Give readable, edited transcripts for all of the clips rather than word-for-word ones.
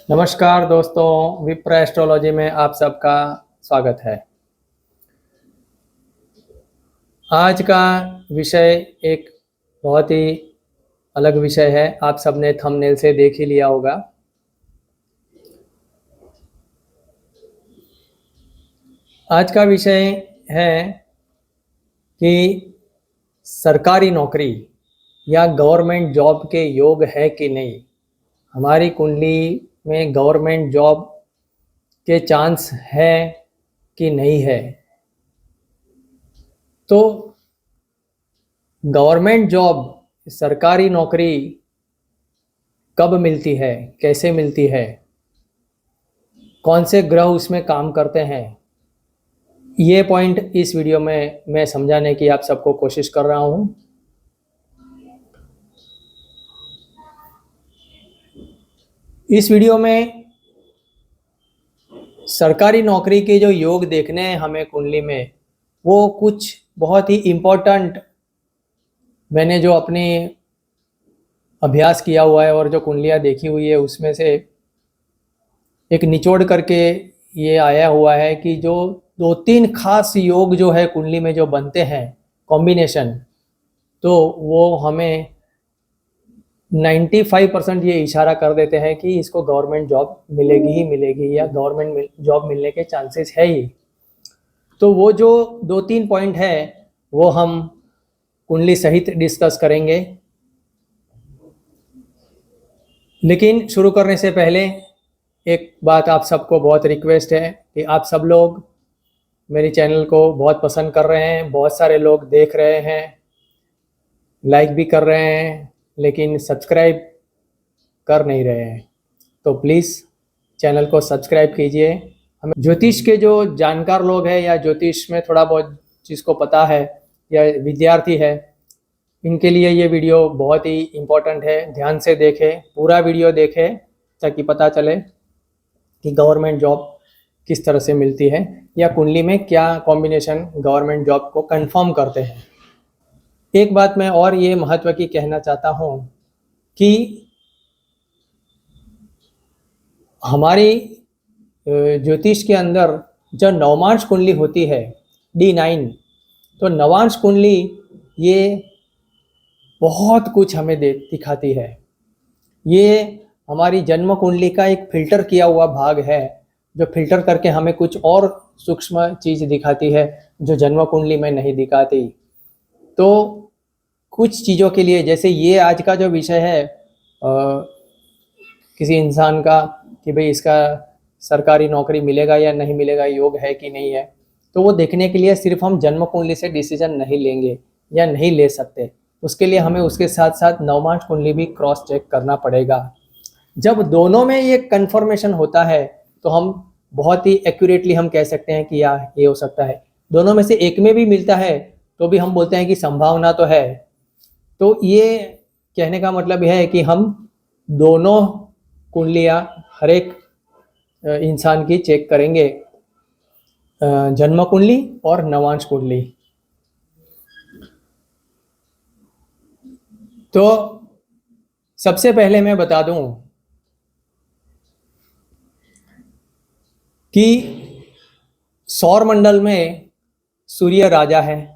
नमस्कार दोस्तों, विप्र एस्ट्रोलॉजी में आप सबका स्वागत है। आज का विषय एक बहुत ही अलग विषय है। आप सबने थंबनेल से देख ही लिया होगा। आज का विषय है कि सरकारी नौकरी या गवर्नमेंट जॉब के योग है कि नहीं। हमारी कुंडली में गवर्नमेंट जॉब के चांस है कि नहीं है। तो गवर्नमेंट जॉब, सरकारी नौकरी कब मिलती है, कैसे मिलती है, कौन से ग्रह उसमें काम करते हैं, ये पॉइंट इस वीडियो में मैं समझाने की आप सबको कोशिश कर रहा हूँ। इस वीडियो में सरकारी नौकरी के जो योग देखने हैं हमें कुंडली में, वो कुछ बहुत ही इम्पोर्टेंट मैंने जो अपने अभ्यास किया हुआ है और जो कुंडलियाँ देखी हुई है उसमें से एक निचोड़ करके ये आया हुआ है कि जो 2-3 खास योग जो है कुंडली में जो बनते हैं कॉम्बिनेशन, तो वो हमें 95% ये इशारा कर देते हैं कि इसको गवर्नमेंट जॉब मिलेगी ही मिलेगी या गवर्नमेंट जॉब मिलने के चांसेस है ही। तो वो जो 2-3 पॉइंट है वो हम कुंडली सहित डिस्कस करेंगे। लेकिन शुरू करने से पहले एक बात आप सबको बहुत रिक्वेस्ट है कि आप सब लोग मेरे चैनल को बहुत पसंद कर रहे हैं, बहुत सारे लोग देख रहे हैं, लाइक भी कर रहे हैं, लेकिन सब्सक्राइब कर नहीं रहे हैं। तो प्लीज़ चैनल को सब्सक्राइब कीजिए। हमें ज्योतिष के जो जानकार लोग हैं या ज्योतिष में थोड़ा बहुत जिसको पता है या विद्यार्थी है, इनके लिए ये वीडियो बहुत ही इम्पोर्टेंट है। ध्यान से देखें, पूरा वीडियो देखें ताकि पता चले कि गवर्नमेंट जॉब किस तरह से मिलती है या कुंडली में क्या कॉम्बिनेशन गवर्नमेंट जॉब को कंफर्म करते हैं। एक बात मैं और ये महत्व की कहना चाहता हूँ कि हमारी ज्योतिष के अंदर जो नवमांश कुंडली होती है D9, तो नवांश कुंडली ये बहुत कुछ हमें दिखाती है। ये हमारी जन्म कुंडली का एक फिल्टर किया हुआ भाग है जो फिल्टर करके हमें कुछ और सूक्ष्म चीज़ दिखाती है जो जन्म कुंडली में नहीं दिखाती। तो कुछ चीज़ों के लिए, जैसे ये आज का जो विषय है किसी इंसान का कि भाई इसका सरकारी नौकरी मिलेगा या नहीं मिलेगा, योग है कि नहीं है, तो वो देखने के लिए सिर्फ हम जन्म कुंडली से डिसीजन नहीं लेंगे या नहीं ले सकते। उसके लिए हमें उसके साथ साथ नवमांश कुंडली भी क्रॉस चेक करना पड़ेगा। जब दोनों में ये कन्फर्मेशन होता है तो हम बहुत ही एक्यूरेटली हम कह सकते हैं कि ये हो सकता है। दोनों में से एक में भी मिलता है तो भी हम बोलते हैं कि संभावना तो है। तो ये कहने का मतलब यह है कि हम दोनों कुंडलियाँ हर एक इंसान की चेक करेंगे, जन्म कुंडली और नवांश कुंडली। तो सबसे पहले मैं बता दूं कि सौर मंडल में सूर्य राजा है,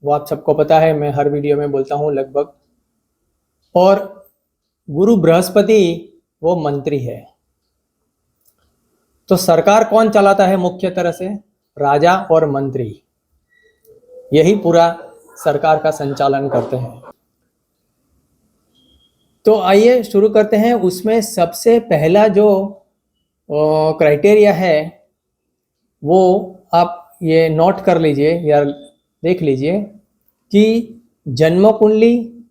वो आप सबको पता है, मैं हर वीडियो में बोलता हूं लगभग। और गुरु बृहस्पति वो मंत्री है। तो सरकार कौन चलाता है मुख्य तरह से? राजा और मंत्री, यही पूरा सरकार का संचालन करते हैं। तो आइए शुरू करते हैं। उसमें सबसे पहला जो क्राइटेरिया है वो आप ये नोट कर लीजिए या देख लीजिए कि जन्म कुंडली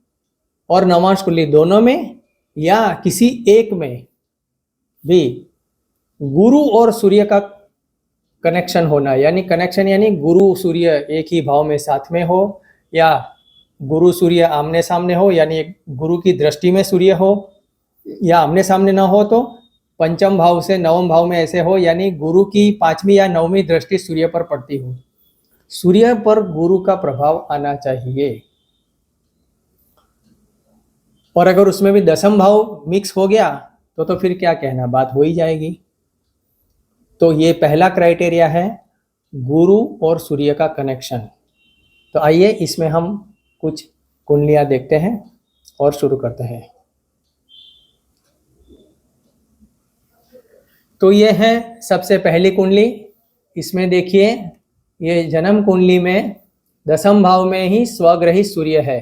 और नवांश कुंडली दोनों में या किसी एक में भी गुरु और सूर्य का कनेक्शन होना, यानी कनेक्शन यानी गुरु सूर्य एक ही भाव में साथ में हो, या गुरु सूर्य आमने सामने हो यानी गुरु की दृष्टि में सूर्य हो, या आमने सामने ना हो तो पंचम भाव से नवम भाव में ऐसे हो, यानी गुरु की 5वीं या 9वीं दृष्टि सूर्य पर पड़ती हो। सूर्य पर गुरु का प्रभाव आना चाहिए। और अगर उसमें भी 10म भाव मिक्स हो गया तो फिर क्या कहना, बात हो ही जाएगी। तो ये पहला क्राइटेरिया है गुरु और सूर्य का कनेक्शन। तो आइए इसमें हम कुछ कुंडलियां देखते हैं और शुरू करते हैं। तो ये है सबसे पहली कुंडली। इसमें देखिए, ये जन्म कुंडली में 10वें भाव में ही स्वग्रही सूर्य है।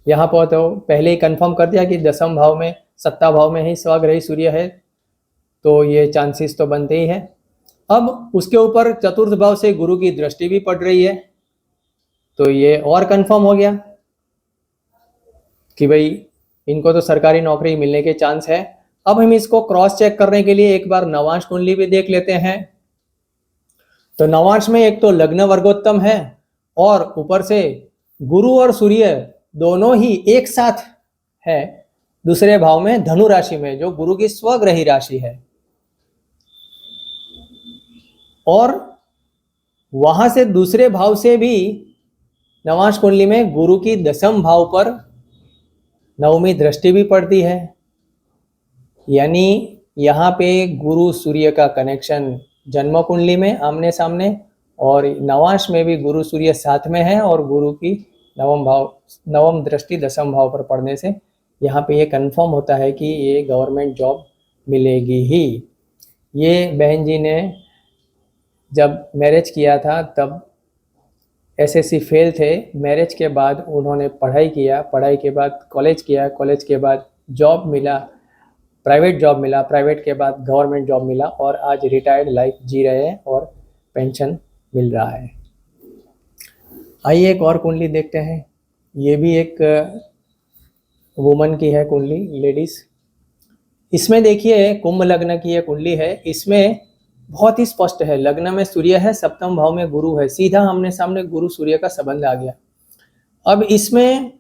यहाँ पर तो पहले ही कंफर्म कर दिया कि 10वें भाव में, 7वां भाव में ही स्वग्रही सूर्य है, तो ये चांसेस तो बनते ही है। अब उसके ऊपर चतुर्थ भाव से गुरु की दृष्टि भी पड़ रही है, तो ये और कंफर्म हो गया कि भाई इनको तो सरकारी नौकरी मिलने के चांस है। अब हम इसको क्रॉस चेक करने के लिए एक बार नवांश कुंडली भी देख लेते हैं। तो नवांश में एक तो लग्न वर्गोत्तम है और ऊपर से गुरु और सूर्य दोनों ही एक साथ है दूसरे भाव में, धनु राशि में, जो गुरु की स्वग्रही राशि है। और वहां से दूसरे भाव से भी नवांश कुंडली में गुरु की 10वें भाव पर 9वीं दृष्टि भी पड़ती है। यानी यहाँ पे गुरु सूर्य का कनेक्शन जन्म कुंडली में आमने सामने, और नवांश में भी गुरु सूर्य साथ में है, और गुरु की 9वीं दृष्टि 10वें भाव पर पड़ने से यहाँ पे ये कंफर्म होता है कि ये गवर्नमेंट जॉब मिलेगी ही। ये बहन जी ने जब मैरिज किया था तब एसएससी फेल थे। मैरिज के बाद उन्होंने पढ़ाई किया, पढ़ाई के बाद कॉलेज किया, कॉलेज के बाद जॉब मिला, प्राइवेट जॉब मिला, प्राइवेट के बाद गवर्नमेंट जॉब मिला, और आज रिटायर्ड लाइफ जी रहे हैं और पेंशन मिल रहा है। आइए एक और कुंडली देखते हैं। ये भी एक वुमन की है कुंडली, लेडीज। इसमें देखिए कुंभ लग्न की ये कुंडली है। इसमें बहुत ही स्पष्ट है, लग्न में सूर्य है, 7वें भाव में गुरु है, सीधा आमने सामने गुरु सूर्य का संबंध आ गया। अब इसमें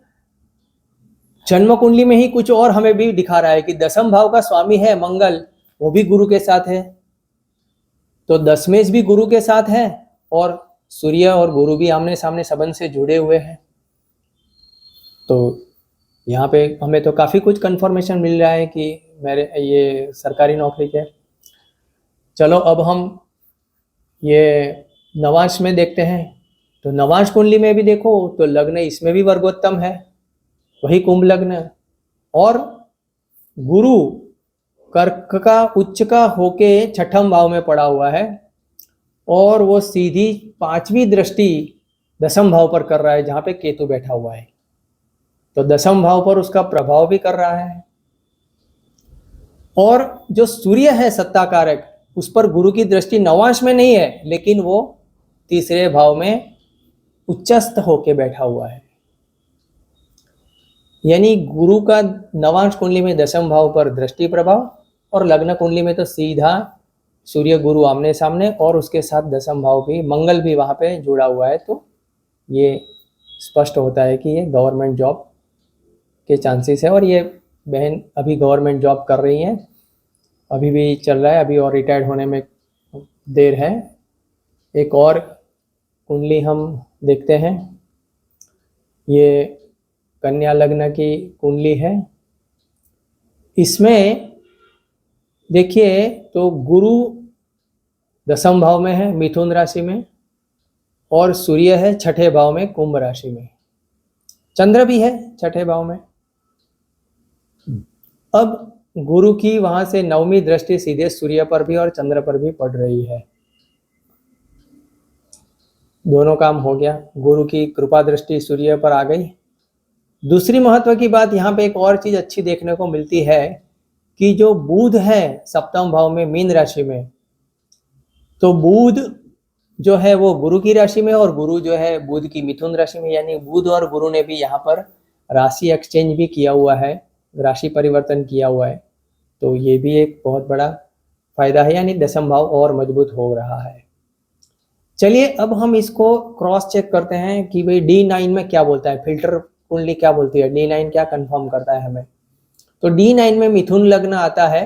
जन्म कुंडली में ही कुछ और हमें भी दिखा रहा है कि 10वें भाव का स्वामी है मंगल, वो भी गुरु के साथ है, तो दशमेश भी गुरु के साथ है, और सूर्य और गुरु भी आमने सामने संबंध से जुड़े हुए हैं। तो यहाँ पे हमें तो काफी कुछ कंफर्मेशन मिल रहा है कि मेरे ये सरकारी नौकरी के। चलो अब हम ये नवांश में देखते हैं। तो नवांश कुंडली में भी देखो तो लग्न इसमें भी वर्गोत्तम है, वही कुंभ लग्न, और गुरु कर्क का उच्च का होके 6ठम भाव में पड़ा हुआ है, और वो सीधी 5वीं दृष्टि 10वें भाव पर कर रहा है जहां पे केतु बैठा हुआ है। तो 10वें भाव पर उसका प्रभाव भी कर रहा है। और जो सूर्य है सत्ता कारक, उस पर गुरु की दृष्टि नवांश में नहीं है, लेकिन वो तीसरे भाव में उच्चस्थ होके बैठा हुआ है। यानी गुरु का नवांश कुंडली में 10वें भाव पर दृष्टि प्रभाव, और लग्न कुंडली में तो सीधा सूर्य गुरु आमने सामने, और उसके साथ 10वें भाव भी, मंगल भी वहां पे जुड़ा हुआ है। तो ये स्पष्ट होता है कि ये गवर्नमेंट जॉब के चांसेस है। और ये बहन अभी गवर्नमेंट जॉब कर रही हैं, अभी भी चल रहा है, अभी और रिटायर्ड होने में देर है। एक और कुंडली हम देखते हैं। ये कन्या लग्न की कुंडली है। इसमें देखिए तो गुरु 10वें भाव में है मिथुन राशि में, और सूर्य है 6ठे भाव में कुंभ राशि में, चंद्र भी है 6ठे भाव में। अब गुरु की वहां से 9वीं दृष्टि सीधे सूर्य पर भी और चंद्र पर भी पड़ रही है। दोनों काम हो गया, गुरु की कृपा दृष्टि सूर्य पर आ गई। दूसरी महत्व की बात यहाँ पे एक और चीज अच्छी देखने को मिलती है कि जो बुध है 7वें भाव में मीन राशि में, तो बुध जो है वो गुरु की राशि में, और गुरु जो है बुध की मिथुन राशि में। यानी बुध और गुरु ने भी यहाँ पर राशि एक्सचेंज भी किया हुआ है, राशि परिवर्तन किया हुआ है। तो ये भी एक बहुत बड़ा फायदा है, यानी 10वें भाव और मजबूत हो रहा है। चलिए अब हम इसको क्रॉस चेक करते हैं कि भाई D9 में क्या बोलता है, फिल्टर कुंडली क्या बोलती है, D9 क्या कंफर्म करता है हमें। तो D9 में मिथुन लग्न आता है,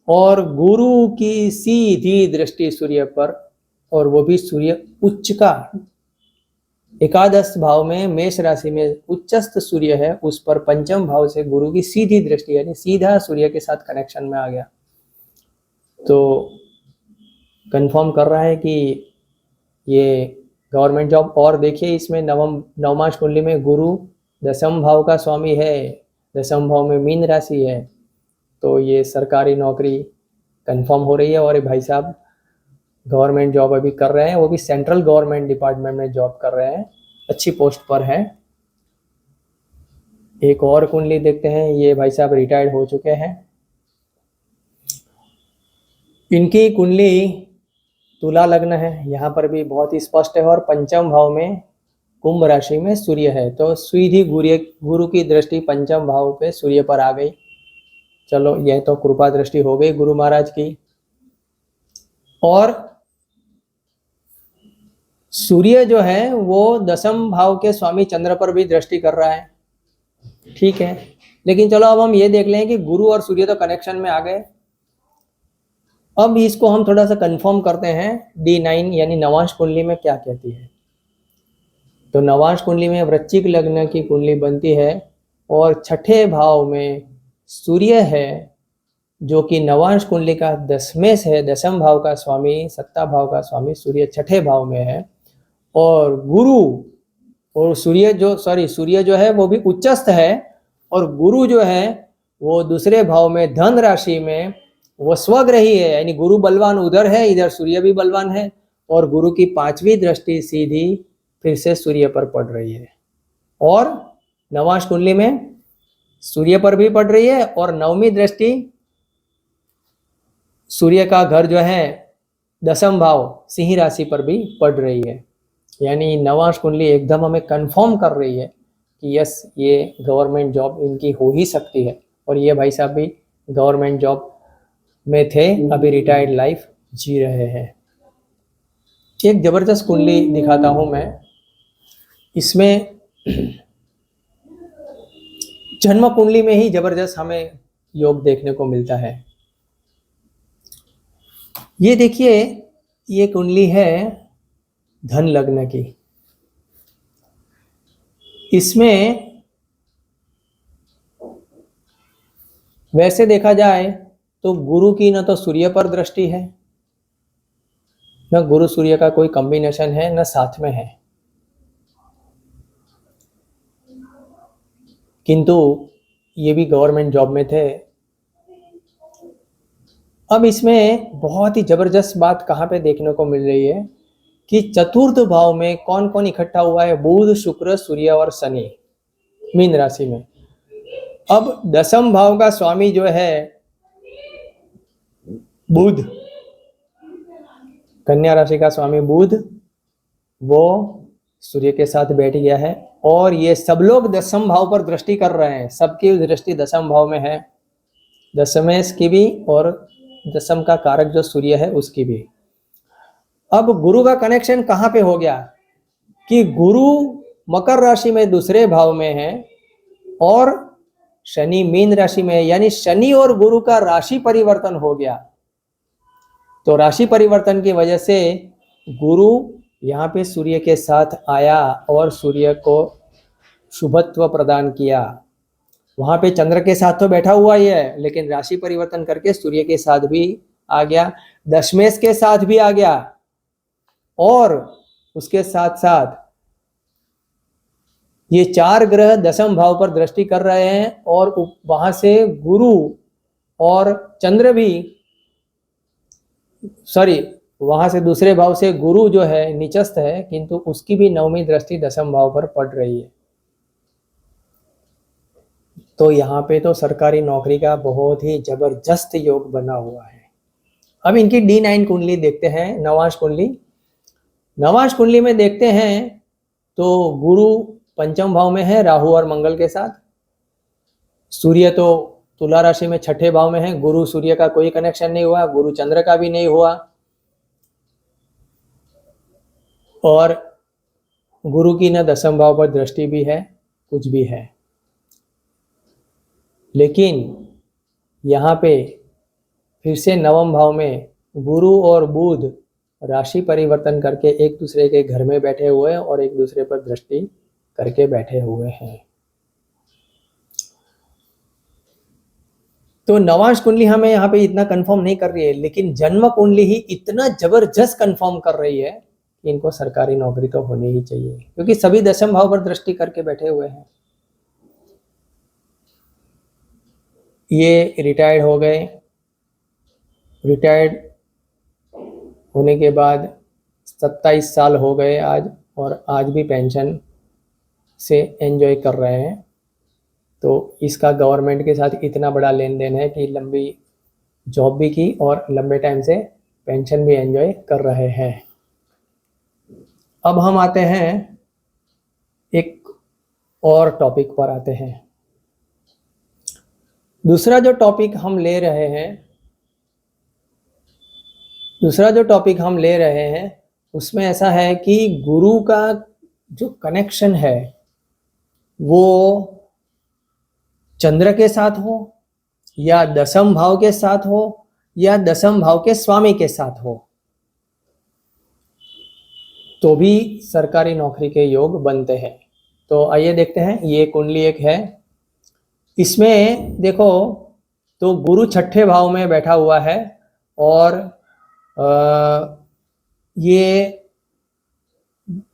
और गुरु की सीधी दृष्टि सूर्य पर, और वो भी सूर्य उच्च का एकादश भाव में मेष राशि में उच्चस्थ सूर्य है, उस पर पंचम भाव से गुरु की सीधी दृष्टि, यानी सीधा सूर्य के साथ कनेक्शन में आ गया, तो कंफर्म कर रहा है कि ये गवर्नमेंट जॉब। और देखिए इसमें नवमांश कुंडली में गुरु दसम भाव का स्वामी है, दसम भाव में मीन राशि है, तो ये सरकारी नौकरी कंफर्म हो रही है। और ये भाई साहब गवर्नमेंट जॉब अभी कर रहे हैं, वो भी सेंट्रल गवर्नमेंट डिपार्टमेंट में जॉब कर रहे हैं, अच्छी पोस्ट पर है। एक और कुंडली देखते हैं, ये भाई साहब रिटायर्ड हो चुके हैं। इनकी कुंडली तुला लग्न है, यहाँ पर भी बहुत ही स्पष्ट है, और पंचम भाव में कुंभ राशि में सूर्य है, तो सीधी गुरु की दृष्टि पंचम भाव पे सूर्य पर आ गई। चलो यह तो कृपा दृष्टि हो गई गुरु महाराज की। और सूर्य जो है वो दसम भाव के स्वामी चंद्र पर भी दृष्टि कर रहा है, ठीक है। लेकिन चलो अब हम ये देख लें कि गुरु और सूर्य तो कनेक्शन में आ गए, अब इसको हम थोड़ा सा कंफर्म करते हैं D9 यानी नवांश कुंडली में क्या कहती है। तो नवांश कुंडली में वृश्चिक लग्न की कुंडली बनती है और छठे भाव में सूर्य है, जो कि नवांश कुंडली का दशमेश है, दसम भाव का स्वामी, सत्ता भाव का स्वामी सूर्य छठे भाव में है। और गुरु और सूर्य जो है वो भी उच्चस्थ है, और गुरु जो है वो दूसरे भाव में धन राशि में वो स्वग्रही है, यानी गुरु बलवान उधर है, इधर सूर्य भी बलवान है, और गुरु की पांचवी दृष्टि सीधी फिर से सूर्य पर पड़ रही है। और नवांश कुंडली में सूर्य पर भी पड़ रही है, और नवमी दृष्टि सूर्य का घर जो है दसम भाव सिंह राशि पर भी पड़ रही है। यानी नवांश कुंडली एकदम हमें कंफर्म कर रही है कि यस, ये गवर्नमेंट जॉब इनकी हो ही सकती है। और ये भाई साहब भी गवर्नमेंट जॉब में थे, अभी रिटायर्ड लाइफ जी रहे हैं। एक जबरदस्त कुंडली दिखाता हूं मैं, इसमें जन्म कुंडली में ही जबरदस्त हमें योग देखने को मिलता है। ये देखिए, ये कुंडली है धन लग्न की। इसमें वैसे देखा जाए तो गुरु की न तो सूर्य पर दृष्टि है, न गुरु सूर्य का कोई कॉम्बिनेशन है, न साथ में है, किंतु ये भी गवर्नमेंट जॉब में थे। अब इसमें बहुत ही जबरदस्त बात कहाँ पे देखने को मिल रही है कि चतुर्थ भाव में कौन कौन इकट्ठा हुआ है, बुध, शुक्र, सूर्य और शनि मीन राशि में। अब दसम भाव का स्वामी जो है बुध, कन्या राशि का स्वामी बुध, वो सूर्य के साथ बैठ गया है, और ये सब लोग दसम भाव पर दृष्टि कर रहे हैं, सबकी दृष्टि दसम भाव में है, दशमेश की भी और दसम का कारक जो सूर्य है उसकी भी। अब गुरु का कनेक्शन कहाँ पे हो गया कि गुरु मकर राशि में दूसरे भाव में है और शनि मीन राशि में है, यानी शनि और गुरु का राशि परिवर्तन हो गया। तो राशि परिवर्तन की वजह से गुरु यहाँ पे सूर्य के साथ आया और सूर्य को शुभत्व प्रदान किया। वहां पे चंद्र के साथ तो बैठा हुआ ही है, लेकिन राशि परिवर्तन करके सूर्य के साथ भी आ गया, दशमेश के साथ भी आ गया, और उसके साथ साथ ये चार ग्रह दसम भाव पर दृष्टि कर रहे हैं, और वहां से गुरु और चंद्र भी, वहां से दूसरे भाव से गुरु जो है नीचस्थ है, किंतु उसकी भी नवमी दृष्टि दसम भाव पर पड़ रही है। तो यहाँ पे तो सरकारी नौकरी का बहुत ही जबरदस्त योग बना हुआ है। अब इनकी D9 कुंडली देखते हैं, नवांश कुंडली। नवांश कुंडली में देखते हैं तो गुरु पंचम भाव में है राहु और मंगल के साथ, सूर्य तो तुला राशि में छठे भाव में है, गुरु सूर्य का कोई कनेक्शन नहीं हुआ, गुरु चंद्र का भी नहीं हुआ, और गुरु की न दसम भाव पर दृष्टि भी है, कुछ भी है। लेकिन यहाँ पे फिर से नवम भाव में गुरु और बुध राशि परिवर्तन करके एक दूसरे के घर में बैठे हुए हैं और एक दूसरे पर दृष्टि करके बैठे हुए हैं। तो नवांश कुंडली हमें यहाँ पे इतना कंफर्म नहीं कर रही है, लेकिन जन्म कुंडली ही इतना जबरदस्त कंफर्म कर रही है कि इनको सरकारी नौकरी तो होनी ही चाहिए, क्योंकि सभी दशम भाव पर दृष्टि करके बैठे हुए हैं। ये रिटायर्ड हो गए, रिटायर्ड होने के बाद 27 साल हो गए आज, और आज भी पेंशन से एंजॉय कर रहे हैं। तो इसका गवर्नमेंट के साथ इतना बड़ा लेन देन है कि लंबी जॉब भी की और लंबे टाइम से पेंशन भी एंजॉय कर रहे हैं। अब हम आते हैं एक और टॉपिक पर आते हैं। दूसरा जो टॉपिक हम ले रहे हैं उसमें ऐसा है कि गुरु का जो कनेक्शन है वो चंद्र के साथ हो या दशम भाव के साथ हो या दशम भाव के स्वामी के साथ हो, तो भी सरकारी नौकरी के योग बनते हैं। तो आइए देखते हैं। ये कुंडली एक है, इसमें देखो तो गुरु छठे भाव में बैठा हुआ है और ये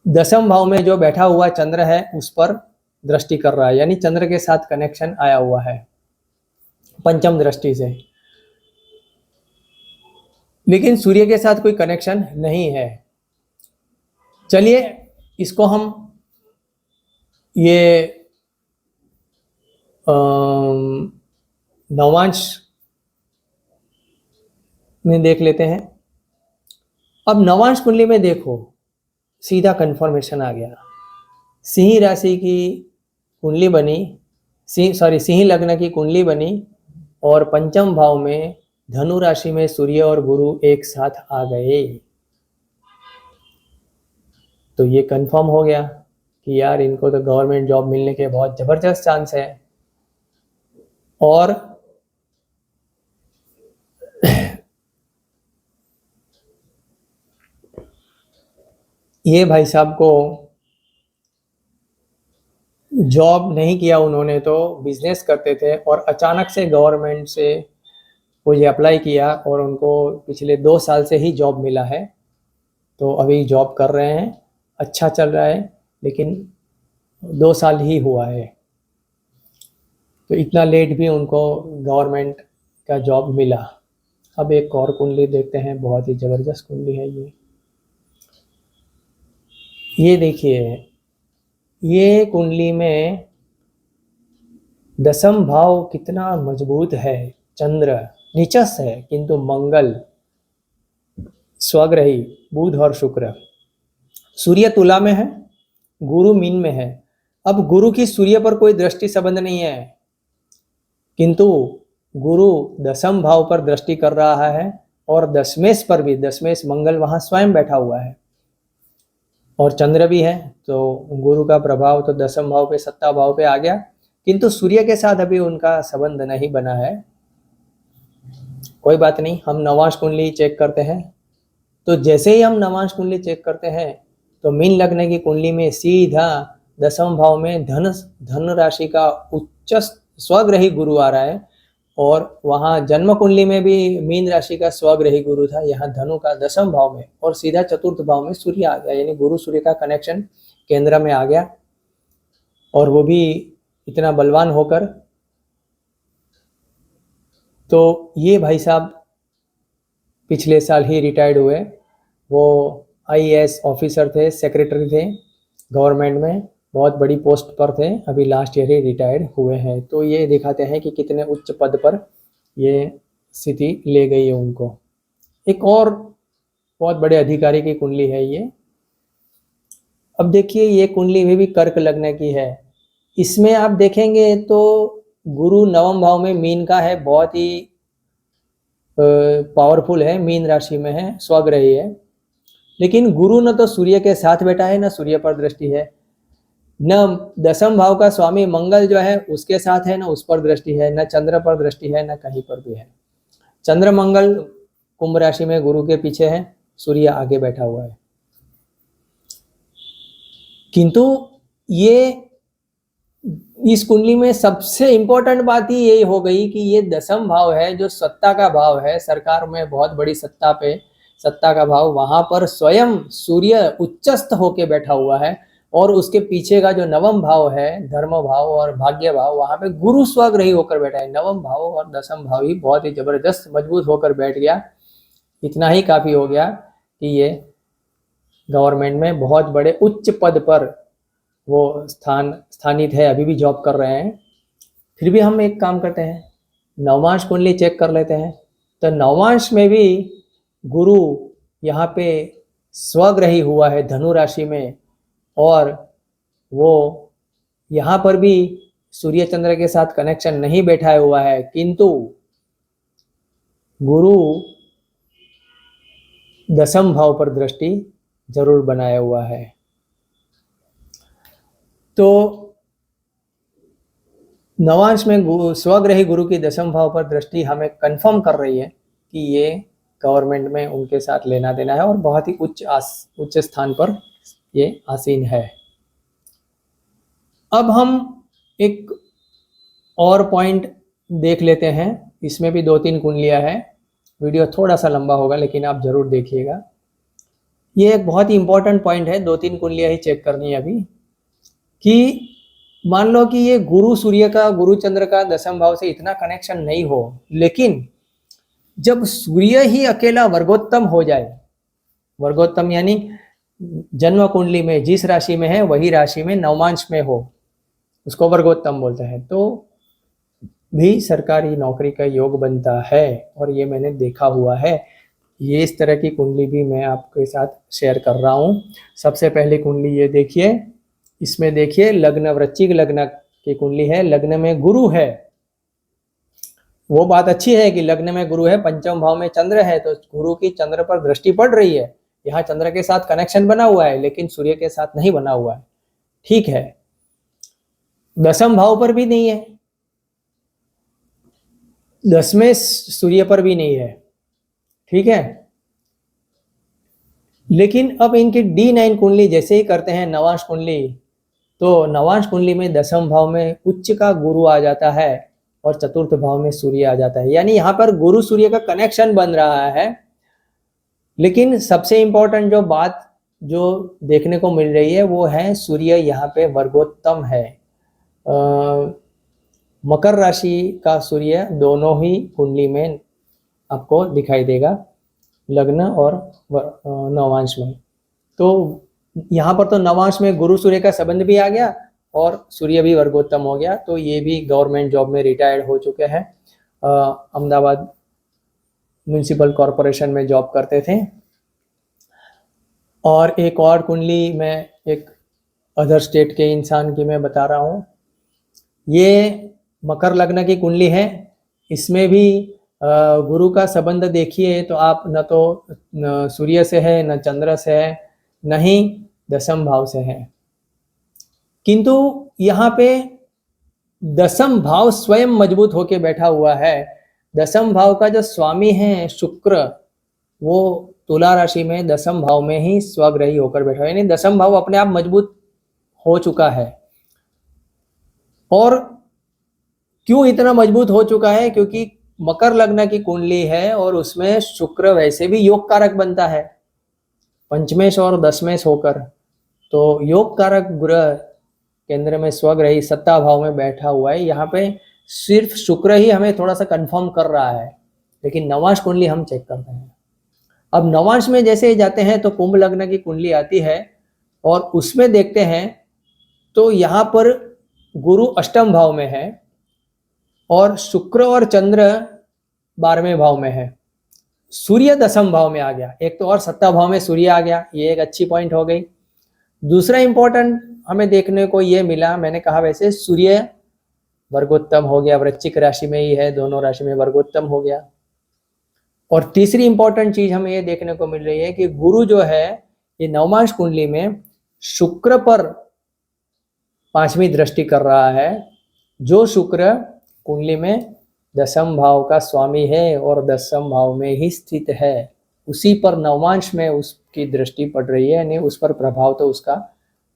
दशम भाव में जो बैठा हुआ चंद्र है उस पर दृष्टि कर रहा है, यानी चंद्र के साथ कनेक्शन आया हुआ है पंचम दृष्टि से, लेकिन सूर्य के साथ कोई कनेक्शन नहीं है। चलिए इसको हम ये नवांश में देख लेते हैं। अब नवांश कुंडली में देखो सीधा कंफर्मेशन आ गया। सिंह राशि की कुंडली बनी, सिंह लग्न की कुंडली बनी और पंचम भाव में धनु राशि में सूर्य और गुरु एक साथ आ गए। तो ये कंफर्म हो गया कि यार इनको तो गवर्नमेंट जॉब मिलने के बहुत जबरदस्त चांस है। और ये भाई साहब को जॉब नहीं किया उन्होंने, तो बिजनेस करते थे और अचानक से गवर्नमेंट से वो ये अप्लाई किया और उनको पिछले 2 साल से ही जॉब मिला है। तो अभी जॉब कर रहे हैं, अच्छा चल रहा है, लेकिन 2 साल ही हुआ है। तो इतना लेट भी उनको गवर्नमेंट का जॉब मिला। अब एक और कुंडली देखते हैं, बहुत ही ज़बरदस्त कुंडली है ये देखिए, ये कुंडली में दशम भाव कितना मजबूत है। चंद्र नीचस है किंतु मंगल स्वग्रही बुध और शुक्र, सूर्य तुला में है, गुरु मीन में है। अब गुरु की सूर्य पर कोई दृष्टि संबंध नहीं है, किंतु गुरु दशम भाव पर दृष्टि कर रहा है और दशमेश पर भी, दशमेश मंगल वहां स्वयं बैठा हुआ है और चंद्र भी है। तो गुरु का प्रभाव तो दशम भाव पे, सत्ता भाव पे आ गया, किंतु सूर्य के साथ अभी उनका संबंध नहीं बना है। कोई बात नहीं, हम नवांश कुंडली चेक करते हैं। तो जैसे ही हम नवांश कुंडली चेक करते हैं तो मीन लग्न की कुंडली में सीधा दशम भाव में धन राशि का उच्च स्वग्रही गुरु आ रहा है, और वहां जन्म कुंडली में भी मीन राशि का स्वग्रही गुरु था, यहाँ धनु का दशम भाव में, और सीधा चतुर्थ भाव में सूर्य आ गया, यानी गुरु सूर्य का कनेक्शन केंद्र में आ गया, और वो भी इतना बलवान होकर। तो ये भाई साहब पिछले साल ही रिटायर्ड हुए। वो आईएएस ऑफिसर थे, सेक्रेटरी थे गवर्नमेंट में, बहुत बड़ी पोस्ट पर थे, अभी लास्ट ईयर ही रिटायर्ड हुए हैं। तो ये दिखाते हैं कि कितने उच्च पद पर ये स्थिति ले गई है उनको। एक और बहुत बड़े अधिकारी की कुंडली है ये। अब देखिए ये कुंडली भी कर्क लग्न की है। इसमें आप देखेंगे तो गुरु नवम भाव में मीन का है, बहुत ही पावरफुल है, मीन राशि में है, स्वग्रही है। लेकिन गुरु न तो सूर्य के साथ बैठा है, न सूर्य पर दृष्टि है, न दशम भाव का स्वामी मंगल जो है उसके साथ है, न उस पर दृष्टि है, न चंद्र पर दृष्टि है, न कहीं पर भी है। चंद्र मंगल कुंभ राशि में गुरु के पीछे है, सूर्य आगे बैठा हुआ है। किंतु ये इस कुंडली में सबसे इंपॉर्टेंट बात ही यही हो गई कि ये दसम भाव है जो सत्ता का भाव है, सरकार में बहुत बड़ी सत्ता का भाव, वहां पर स्वयं सूर्य उच्चस्थ होके बैठा हुआ है। और उसके पीछे का जो नवम भाव है, धर्म भाव और भाग्य भाव, वहां पे गुरु स्वग्रही होकर बैठा है। नवम भाव और दसम भाव ही बहुत ही जबरदस्त मजबूत होकर बैठ गया। इतना ही काफी हो गया कि ये गवर्नमेंट में बहुत बड़े उच्च पद पर वो स्थानित है, अभी भी जॉब कर रहे हैं। फिर भी हम एक काम करते हैं, नवमांश कुंडली चेक कर लेते हैं। तो नवमांश में भी गुरु यहाँ पे स्वग्रही हुआ है धनु राशि में, और वो यहाँ पर भी सूर्य चंद्र के साथ कनेक्शन नहीं बैठा हुआ है, किंतु गुरु दसम भाव पर दृष्टि जरूर बनाया हुआ है। तो नवांश में स्वग्रही गुरु की दसम भाव पर दृष्टि हमें कंफर्म कर रही है कि ये गवर्नमेंट में उनके साथ लेना देना है और बहुत ही उच्च स्थान पर ये आसीन है। अब हम एक और पॉइंट देख लेते हैं। इसमें भी 2-3 कुंडलियां हैं। वीडियो थोड़ा सा लंबा होगा लेकिन आप जरूर देखिएगा। ये एक बहुत ही इंपॉर्टेंट पॉइंट है, 2-3 कुंडलियां ही चेक करनी है अभी। कि मान लो कि ये गुरु सूर्य का, गुरु चंद्र का दसम भाव से इतना कनेक्शन नहीं हो, लेकिन जब सूर्य ही अकेला वर्गोत्तम हो जाए, वर्गोत्तम यानी जन्म कुंडली में जिस राशि में है वही राशि में नवमांश में हो, उसको वर्गोत्तम बोलते हैं, तो भी सरकारी नौकरी का योग बनता है। और ये मैंने देखा हुआ है। ये इस तरह की कुंडली भी मैं आपके साथ शेयर कर रहा हूँ। सबसे पहली कुंडली ये देखिए, इसमें देखिए लग्न वृश्चिक लग्न की कुंडली है, लग्न में गुरु है। वो बात अच्छी है कि लग्न में गुरु है, पंचम भाव में चंद्र है, तो गुरु की चंद्र पर दृष्टि पड़ रही है। यहाँ चंद्र के साथ कनेक्शन बना हुआ है लेकिन सूर्य के साथ नहीं बना हुआ है, ठीक है। दसम भाव पर भी नहीं है, 10वें सूर्य पर भी नहीं है, ठीक है। लेकिन अब इनकी D9 कुंडली जैसे ही करते हैं नवांश कुंडली, तो नवांश कुंडली में दसम भाव में उच्च का गुरु आ जाता है और चतुर्थ भाव में सूर्य आ जाता है। यानी यहाँ पर गुरु सूर्य का कनेक्शन बन रहा है। लेकिन सबसे इंपॉर्टेंट जो बात जो देखने को मिल रही है वो है सूर्य यहाँ पे वर्गोत्तम है। मकर राशि का सूर्य दोनों ही कुंडली में आपको दिखाई देगा, लग्न और नवांश में। तो यहाँ पर तो नवांश में गुरु सूर्य का संबंध भी आ गया और सूर्य भी वर्गोत्तम हो गया। तो ये भी गवर्नमेंट जॉब में रिटायर्ड हो चुके हैं, अहमदाबाद म्यूनिसिपल कॉरपोरेशन में जॉब करते थे। और एक और कुंडली मैं एक अदर स्टेट के इंसान की मैं बता रहा हूँ। ये मकर लग्न की कुंडली है। इसमें भी गुरु का संबंध देखिए तो आप न तो सूर्य से है, न चंद्र से है, न ही दसम भाव से है। किंतु यहाँ पे दसम भाव स्वयं मजबूत होके बैठा हुआ है। दसम भाव का जो स्वामी है शुक्र, वो तुला राशि में दसम भाव में ही स्वग्रही होकर बैठा है। यानी दसम भाव अपने आप मजबूत हो चुका है। और क्यों इतना मजबूत हो चुका है? क्योंकि मकर लग्न की कुंडली है और उसमें शुक्र वैसे भी योग कारक बनता है, पंचमेश और दशमेश होकर। तो योग कारक ग्रह केंद्र में स्वग्रही सत्ता भाव में बैठा हुआ है। यहाँ पे सिर्फ शुक्र ही हमें थोड़ा सा कंफर्म कर रहा है, लेकिन नवांश कुंडली हम चेक करते हैं। अब नवांश में जैसे ही जाते हैं तो कुंभ लग्न की कुंडली आती है और उसमें देखते हैं तो यहाँ पर गुरु अष्टम भाव में है और शुक्र और चंद्र 12वें भाव में है। सूर्य दसम भाव में आ गया, एक तो और सत्ता भाव में सूर्य आ गया, ये एक अच्छी पॉइंट हो गई। दूसरा इंपॉर्टेंट हमें देखने को ये मिला, मैंने कहा वैसे सूर्य वर्गोत्तम हो गया, वृश्चिक राशि में ही है, दोनों राशि में वर्गोत्तम हो गया। और तीसरी इंपॉर्टेंट चीज हमें ये देखने को मिल रही है कि गुरु जो है ये नवमांश कुंडली में शुक्र पर 5वीं दृष्टि कर रहा है, जो शुक्र कुंडली में दसम भाव का स्वामी है और दसम भाव में ही स्थित है। उसी पर नवांश में उसकी दृष्टि पड़ रही है, यानी उस पर प्रभाव तो उसका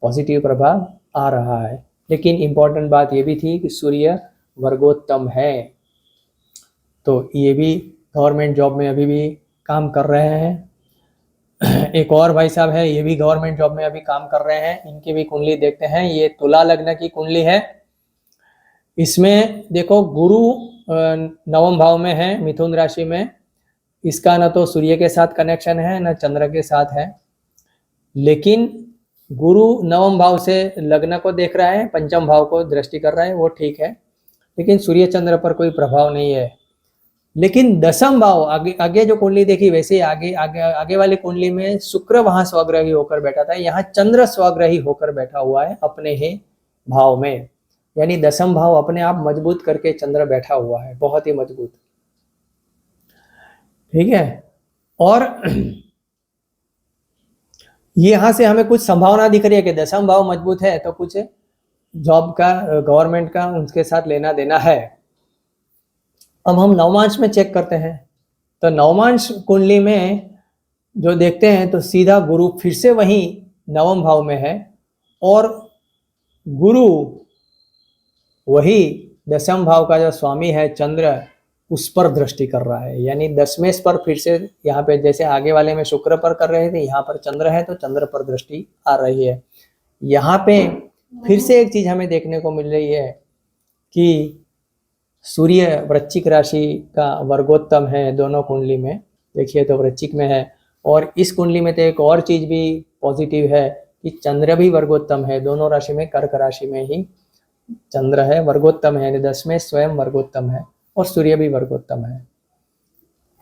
पॉजिटिव प्रभाव आ रहा है। लेकिन इम्पॉर्टेंट बात ये भी थी कि सूर्य वर्गोत्तम है, तो ये भी गवर्नमेंट जॉब में अभी भी काम कर रहे हैं। एक और भाई साहब है, ये भी गवर्नमेंट जॉब में अभी काम कर रहे हैं, इनकी भी कुंडली देखते हैं। ये तुला लग्न की कुंडली है। इसमें देखो गुरु नवम भाव में है, मिथुन राशि में। इसका न तो सूर्य के साथ कनेक्शन है न चंद्र के साथ है, लेकिन गुरु नवम भाव से लग्न को देख रहा है, पंचम भाव को दृष्टि कर रहा है, वो ठीक है, लेकिन सूर्य चंद्र पर कोई प्रभाव नहीं है। लेकिन दसम भाव, आगे जो कुंडली देखी वैसे आगे वाली कुंडली में शुक्र वहां स्वग्रही होकर बैठा था, यहाँ चंद्र स्वग्रही होकर बैठा हुआ है अपने ही भाव में, यानी दसम भाव अपने आप मजबूत करके चंद्र बैठा हुआ है, बहुत ही मजबूत। ठीक है, और यहां से हमें कुछ संभावना दिख रही है कि दसम भाव मजबूत है तो कुछ जॉब का, गवर्नमेंट का उनके साथ लेना देना है। अब हम नवमांश में चेक करते हैं, तो नवमांश कुंडली में जो देखते हैं तो सीधा गुरु फिर से वही नवम भाव में है, और गुरु वही दसम भाव का जो स्वामी है चंद्र, उस पर दृष्टि कर रहा है, यानी दसवें पर फिर से यहाँ पे जैसे आगे वाले में शुक्र पर कर रहे थे, यहाँ पर चंद्र है तो चंद्र पर दृष्टि आ रही है। यहाँ पे फिर से एक चीज हमें देखने को मिल रही है कि सूर्य वृश्चिक राशि का वर्गोत्तम है दोनों कुंडली में, देखिए तो वृश्चिक में है, और इस कुंडली में तो एक और चीज भी पॉजिटिव है कि चंद्र भी वर्गोत्तम है दोनों राशि में, कर्क राशि में ही चंद्र है, वर्गोत्तम है, 10वें स्वयं वर्गोत्तम है, और सूर्य भी वर्गोत्तम है।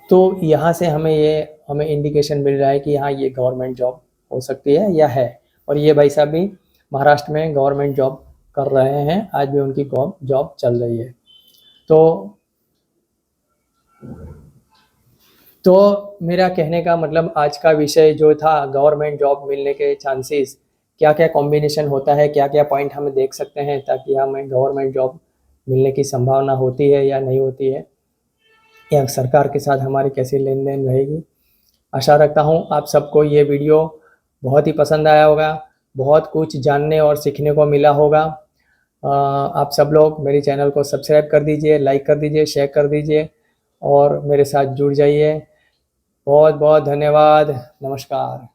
तो यहाँ से हमें इंडिकेशन मिल रहा है कि हाँ ये गवर्नमेंट जॉब हो सकती है या है। और ये भाई साहब भी महाराष्ट्र में गवर्नमेंट जॉब कर रहे हैं, आज भी उनकी जॉब चल रही है। तो मेरा कहने का मतलब आज का विषय जो था गवर्नमेंट जॉब मिलने के चांसेस, क्या क्या कॉम्बिनेशन होता है, क्या क्या पॉइंट हम देख सकते हैं ताकि हमें गवर्नमेंट जॉब मिलने की संभावना होती है या नहीं होती है, या सरकार के साथ हमारी कैसी लेन देन रहेगी। आशा रखता हूँ आप सबको ये वीडियो बहुत ही पसंद आया होगा, बहुत कुछ जानने और सीखने को मिला होगा। आप सब लोग मेरे चैनल को सब्सक्राइब कर दीजिए, लाइक कर दीजिए, शेयर कर दीजिए और मेरे साथ जुड़ जाइए। बहुत बहुत धन्यवाद। नमस्कार।